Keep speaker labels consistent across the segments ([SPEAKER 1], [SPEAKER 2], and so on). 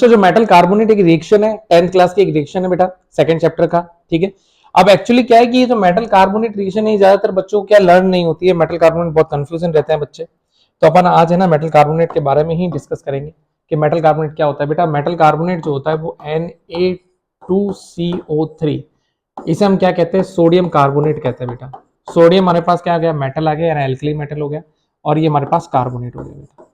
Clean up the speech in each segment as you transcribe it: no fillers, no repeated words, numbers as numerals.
[SPEAKER 1] जो metal carbonate एक reaction है, 10th क्लास की एक रिएक्शन है बेटा, सेकंड चैप्टर का, ठीक है। अब एक्चुअली क्या है कि ये जो मेटल कार्बोनेट रिएक्शन है ज्यादातर बच्चों को क्या लर्न नहीं होती है, मेटल कार्बोनेट बहुत कंफ्यूजन रहते हैं बच्चे। तो अपन आज है ना मेटल कार्बोनेट के बारे में ही डिस्कस करेंगे कि मेटल कार्बोनेट क्या होता है। बेटा मेटल कार्बोनेट जो होता है वो Na2CO3, इसे हम क्या कहते हैं, सोडियम कार्बोनेट कहते हैं बेटा। सोडियम हमारे पास क्या आ गया, मेटल आ गया, यानी एल्कली मेटल हो गया, और ये हमारे पास कार्बोनेट हो गया बेटा।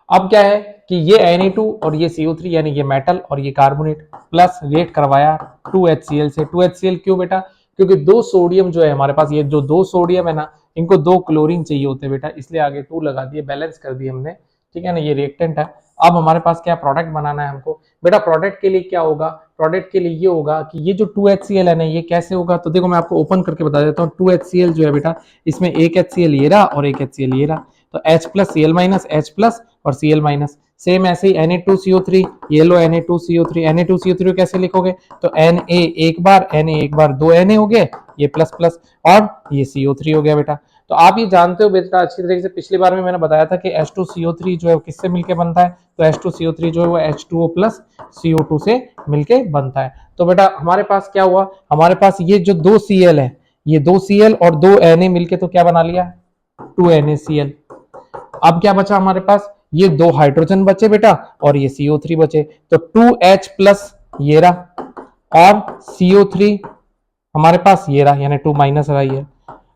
[SPEAKER 1] अब क्या है कि ये Na2 और ये CO3 यानी ये मेटल और ये कार्बोनेट प्लस रिएक्ट करवाया 2HCl से। 2HCl क्यों बेटा, क्योंकि दो सोडियम जो है हमारे पास, ये जो दो सोडियम है ना, इनको दो क्लोरीन चाहिए होते हैं बेटा, इसलिए आगे 2 लगा दिए, बैलेंस कर दिए हमने, ठीक है ना। ये रिएक्टेंट है। अब हमारे पास क्या प्रोडक्ट बनाना है हमको बेटा। प्रोडक्ट के लिए क्या होगा, प्रोडक्ट के लिए ये होगा कि ये जो 2HCl है ना, ये कैसे होगा, तो देखो मैं आपको ओपन करके बता देता हूँ। 2HCl जो है बेटा, इसमें एक HCl ये रहा और एक HCl ये रहा, तो H plus Cl minus H plus और Cl माइनस। सेम ऐसे ही Na2CO3, ये लो Na2CO3, Na2CO3 कैसे लिखोगे, तो Na एक बार, Na एक बार, दो Na हो गए, ये प्लस प्लस और ये CO3 हो गया बेटा। तो आप ये जानते हो बेटा अच्छी तरीके से, पिछली बार में मैंने बताया था कि H2CO3 जो है किससे मिलके बनता है, तो H2CO3 जो है वो H2O प्लस CO2 से मिलके बनता है। तो बेटा हमारे पास क्या हुआ, हमारे पास ये जो दो Cl है, ये दो Cl और दो Na मिलके तो क्या बना लिया, 2NaCl। अब क्या बचा हमारे पास, ये दो हाइड्रोजन बचे बेटा और ये CO3 बचे, तो 2H प्लस ये रहा और CO3 हमारे पास ये रहा, यानी 2 माइनस रहा ये।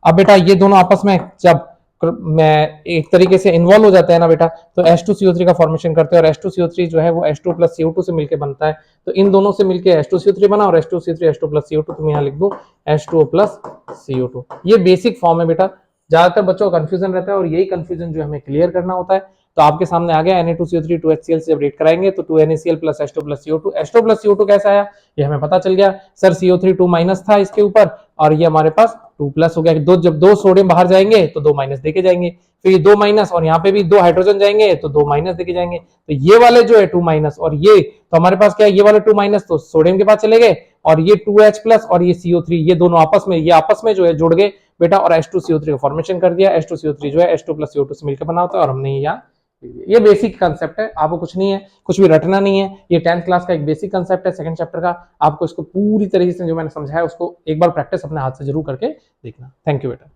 [SPEAKER 1] अब बेटा ये दोनों आपस में जब मैं एक तरीके से इन्वॉल्व हो जाते हैं ना बेटा, तो H2CO3 का फॉर्मेशन करते हैं और H2CO3 जो है वो H2 प्लस CO2 से मिलकर बनता है। तो इन दोनों से मिलकर H2CO3 बना और H2CO3 H2 प्लस CO2, तुम यहाँ लिख दो H2O प्लस CO2। ये बेसिक फॉर्म है बेटा, ज्यादातर बच्चों का कंफ्यूजन रहता है और यही कंफ्यूजन जो हमें क्लियर करना होता है। तो आपके सामने आ गया Na2CO3 2HCl से जब रेट कराएंगे तो 2NaCl plus H2 plus CO2। H2 plus CO2 कैसा आया ये हमें पता चल गया, सर CO3 2 माइनस था इसके ऊपर और ये हमारे पास 2 प्लस हो गया। दो जब दो सोडियम बाहर जाएंगे तो 2 माइनस देके जाएंगे, फिर ये 2 माइनस और यहाँ पे भी 2 हाइड्रोजन जाएंगे तो 2 माइनस देके जाएंगे। तो ये वाले जो है 2 माइनस और ये, तो हमारे पास क्या है, ये वाले 2 माइनस तो सोडियम के पास चले गए और ये 2H प्लस और ये CO3 ये दोनों आपस में, ये आपस में जो है जुड़ गए बेटा और H2CO3 का फॉर्मेशन कर दिया। H2CO3 जो है H2 प्लस CO2 से मिलकर बना होता है और हमने यहाँ, ये बेसिक कंसेप्ट है, आपको कुछ नहीं है, कुछ भी रटना नहीं है। ये 10th क्लास का एक बेसिक कंसेप्ट है सेकंड चैप्टर का। आपको इसको पूरी तरीके से जो मैंने समझाया उसको एक बार प्रैक्टिस अपने हाथ से जरूर करके देखना। थैंक यू बेटा।